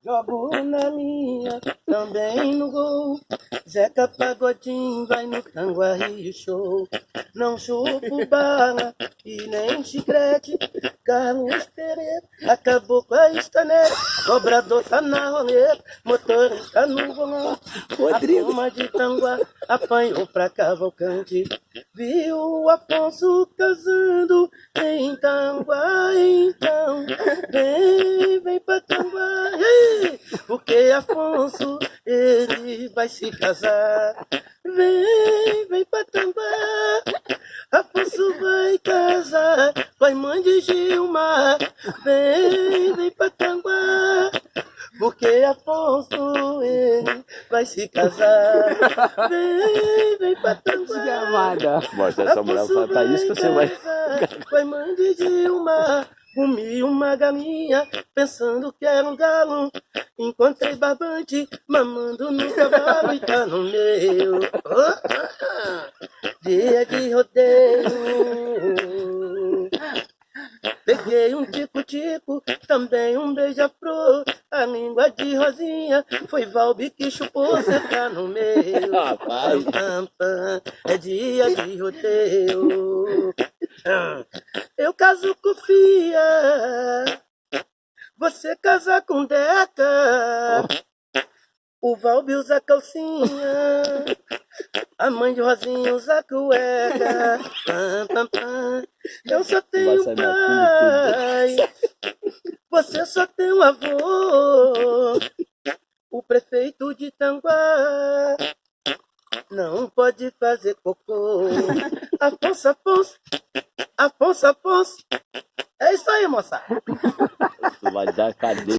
Jogo na linha, também no gol. Zeca Pagodinho vai no Tanguaí Show. Não chupo bala e nem chiclete. Carlos Pereira acabou com a estanete. Cobrador tá na roleta, motorista no volante. A turma de Tanguá apanhou pra Cavalcante. Viu o Afonso casando em Tanguá, então vem pra Tanguá, porque Afonso ele vai se casar. Vem pra Tanguá, Afonso vai casar com a mãe de Gilmar. Vem pra Tanguá, porque Afonso ele vai se casar. Vem pra Tanguá, Mostra essa mulher pra isso que você vai. com a mãe de Gilmar. Comi uma galinha pensando que era um galo. Encontrei barbante mamando no cavalo e tá no meu. Dia de rodeio. Peguei um tico-tico, também um beija-flor. A língua de Rosinha foi Valbi que chupou, cê tá no meio. Rapaz. É dia de rodeio. Eu caso com Fia, você casa com Deca. O Valbi usa calcinha, a mãe de Rosinha usa cueca. Eu só tenho um pai, você só tem um avô. O prefeito de Tanguá não pode fazer cocô. Afonso, Afonso, Afonso, Afonso. É isso aí, moça. Tu vai dar cadeia.